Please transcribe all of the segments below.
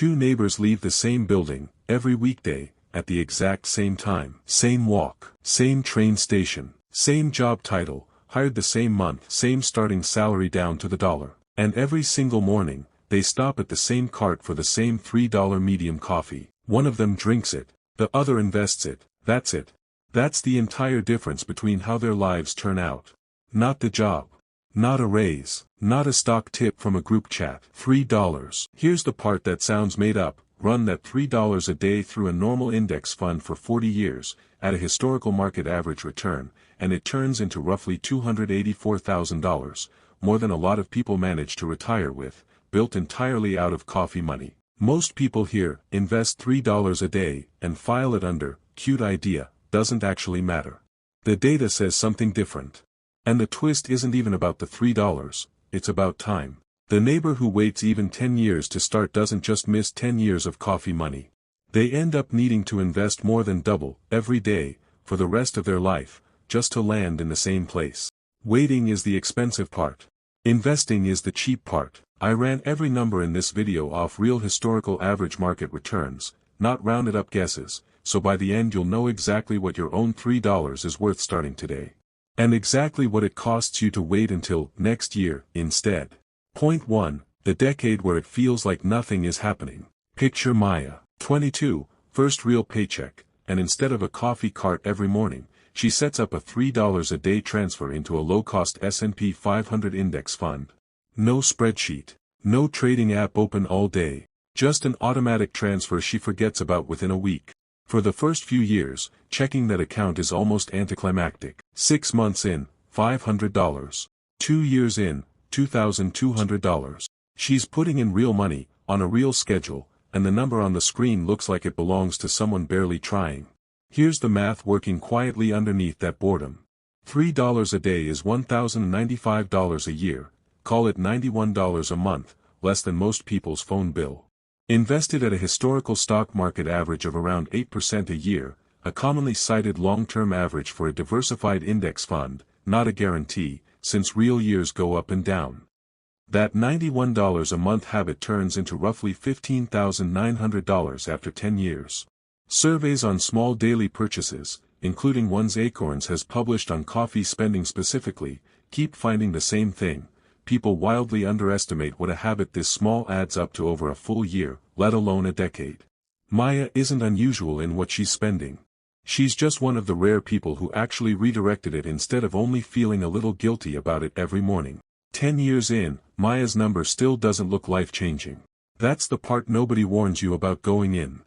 Two neighbors leave the same building, every weekday, at the exact same time. Same walk, same train station, same job title, hired the same month, same starting salary down to the dollar. And every single morning, they stop at the same cart for the same $3 medium coffee. One of them drinks it, the other invests it. That's it. That's the entire difference between how their lives turn out. Not the job. Not a raise. Not a stock tip from a group chat. $3. Here's the part that sounds made up. Run that $3 a day through a normal index fund for 40 years, at a historical market average return, and it turns into roughly $284,000, more than a lot of people manage to retire with, built entirely out of coffee money. Most people here invest $3 a day and file it under cute idea, doesn't actually matter. The data says something different. And the twist isn't even about the $3, it's about time. The neighbor who waits even 10 years to start doesn't just miss 10 years of coffee money. They end up needing to invest more than double, every day, for the rest of their life, just to land in the same place. Waiting is the expensive part. Investing is the cheap part. I ran every number in this video off real historical average market returns, not rounded up guesses, so by the end you'll know exactly what your own $3 is worth starting today. And exactly what it costs you to wait until next year, instead. Point 1, the decade where it feels like nothing is happening. Picture Maya, 22, first real paycheck, and instead of a coffee cart every morning, she sets up a $3 a day transfer into a low-cost S&P 500 index fund. No spreadsheet, no trading app open all day, just an automatic transfer she forgets about within a week. For the first few years, checking that account is almost anticlimactic. 6 months in, $500. 2 years in, $2,200. She's putting in real money, on a real schedule, and the number on the screen looks like it belongs to someone barely trying. Here's the math working quietly underneath that boredom. $3 a day is $1,095 a year, call it $91 a month, less than most people's phone bill. Invested at a historical stock market average of around 8% a year, a commonly cited long-term average for a diversified index fund, not a guarantee, since real years go up and down. That $91 a month habit turns into roughly $15,900 after 10 years. Surveys on small daily purchases, including ones Acorns has published on coffee spending specifically, keep finding the same thing. People wildly underestimate what a habit this small adds up to over a full year, let alone a decade. Maya isn't unusual in what she's spending. She's just one of the rare people who actually redirected it instead of only feeling a little guilty about it every morning. 10 years in, Maya's number still doesn't look life-changing. That's the part nobody warns you about going in.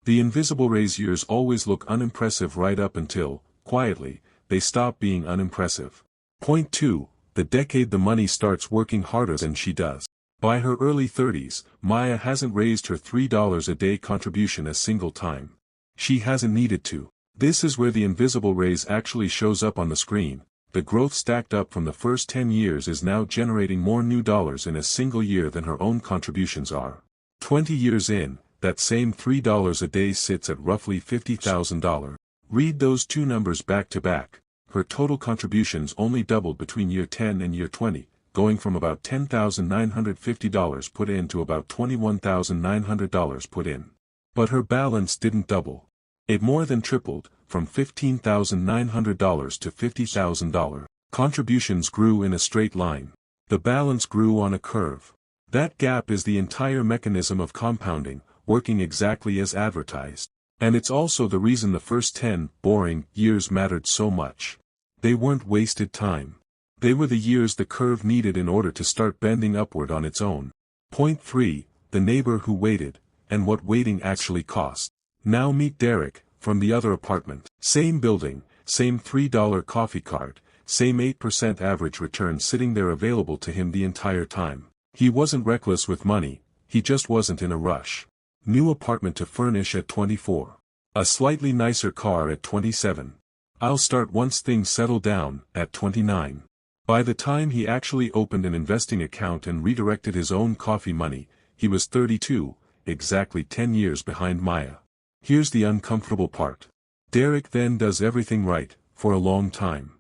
The invisible raise years always look unimpressive right up until, quietly, they stop being unimpressive. Point 2. The decade the money starts working harder than she does. By her early 30s, Maya hasn't raised her $3 a day contribution a single time. She hasn't needed to. This is where the invisible raise actually shows up on the screen. The growth stacked up from the first 10 years is now generating more new dollars in a single year than her own contributions are. 20 years in, that same $3 a day sits at roughly $50,000. Read those two numbers back to back. Her total contributions only doubled between year 10 and year 20, going from about $10,950 put in to about $21,900 put in. But her balance didn't double. It more than tripled, from $15,900 to $50,000. Contributions grew in a straight line. The balance grew on a curve. That gap is the entire mechanism of compounding, working exactly as advertised. And it's also the reason the first 10, boring, years mattered so much. They weren't wasted time. They were the years the curve needed in order to start bending upward on its own. Point 3, the neighbor who waited, and what waiting actually cost. Now meet Derek, from the other apartment. Same building, same $3 coffee cart, same 8% average return sitting there available to him the entire time. He wasn't reckless with money, he just wasn't in a rush. New apartment to furnish at 24. A slightly nicer car at 27. I'll start once things settle down, at 29. By the time he actually opened an investing account and redirected his own coffee money, he was 32, exactly 10 years behind Maya. Here's the uncomfortable part. Derek then does everything right, for a long time.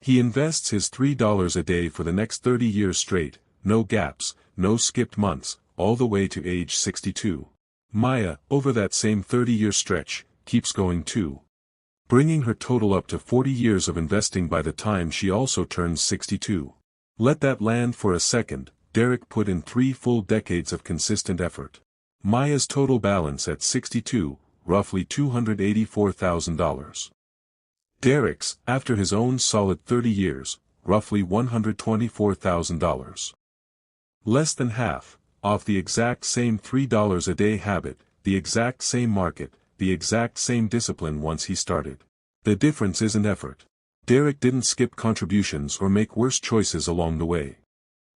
He invests his $3 a day for the next 30 years straight, no gaps, no skipped months, all the way to age 62. Maya, over that same 30-year stretch, keeps going too, bringing her total up to 40 years of investing by the time she also turns 62. Let that land for a second. Derek put in 3 full decades of consistent effort. Maya's total balance at 62, roughly $284,000. Derek's, after his own solid 30 years, roughly $124,000. Less than half, off the exact same $3 a day habit, the exact same market, the exact same discipline once he started. The difference isn't effort. Derek didn't skip contributions or make worse choices along the way.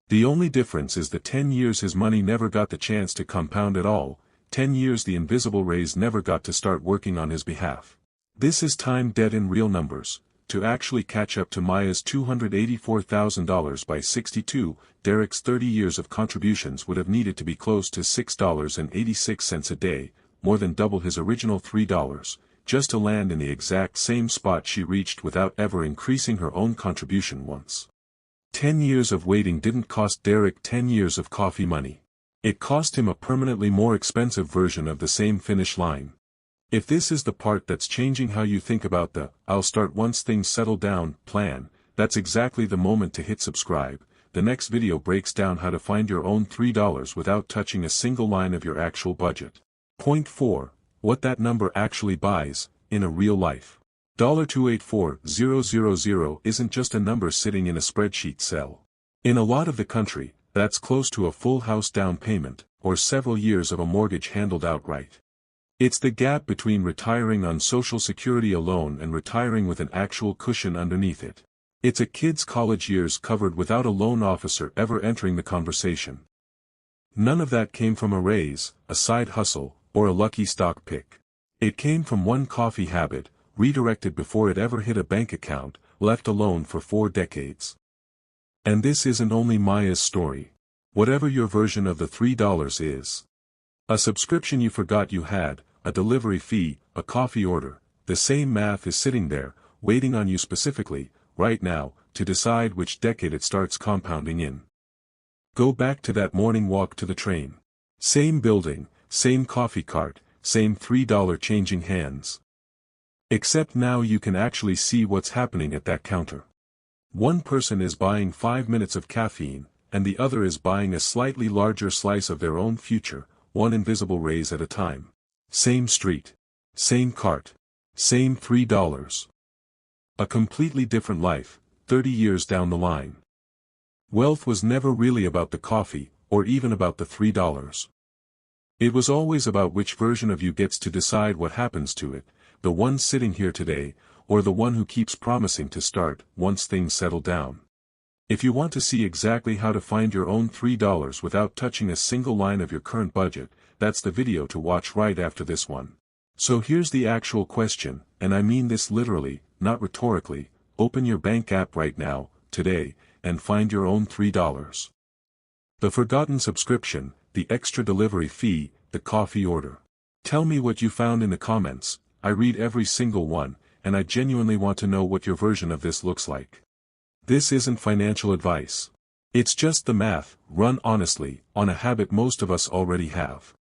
The only difference is the 10 years his money never got the chance to compound at all, 10 years the invisible rays never got to start working on his behalf. This is time dead in real numbers. To actually catch up to Maya's $284,000 by 62, Derek's 30 years of contributions would have needed to be close to $6.86 a day, more than double his original $3, just to land in the exact same spot she reached without ever increasing her own contribution once. 10 years of waiting didn't cost Derek 10 years of coffee money. It cost him a permanently more expensive version of the same finish line. If this is the part that's changing how you think about the "I'll start once things settle down" plan, that's exactly the moment to hit subscribe. The next video breaks down how to find your own $3 without touching a single line of your actual budget. Point 4. What that number actually buys, in a real life. $284,000 isn't just a number sitting in a spreadsheet cell. In a lot of the country, that's close to a full house down payment, or several years of a mortgage handled outright. It's the gap between retiring on Social Security alone and retiring with an actual cushion underneath it. It's a kid's college years covered without a loan officer ever entering the conversation. None of that came from a raise, a side hustle, or a lucky stock pick. It came from one coffee habit, redirected before it ever hit a bank account, left alone for 4 decades. And this isn't only Maya's story. Whatever your version of the $3 is. A subscription you forgot you had, a delivery fee, a coffee order, the same math is sitting there, waiting on you specifically, right now, to decide which decade it starts compounding in. Go back to that morning walk to the train. Same building, same coffee cart, same $3 changing hands. Except now you can actually see what's happening at that counter. One person is buying 5 minutes of caffeine, and the other is buying a slightly larger slice of their own future, one invisible raise at a time. Same street. Same cart. Same $3. A completely different life, 30 years down the line. Wealth was never really about the coffee, or even about the $3. It was always about which version of you gets to decide what happens to it, the one sitting here today, or the one who keeps promising to start once things settle down. If you want to see exactly how to find your own $3 without touching a single line of your current budget, that's the video to watch right after this one. So here's the actual question, and I mean this literally, not rhetorically. Open your bank app right now, today, and find your own $3. The forgotten subscription, the extra delivery fee, the coffee order. Tell me what you found in the comments. I read every single one, and I genuinely want to know what your version of this looks like. This isn't financial advice. It's just the math, run honestly, on a habit most of us already have.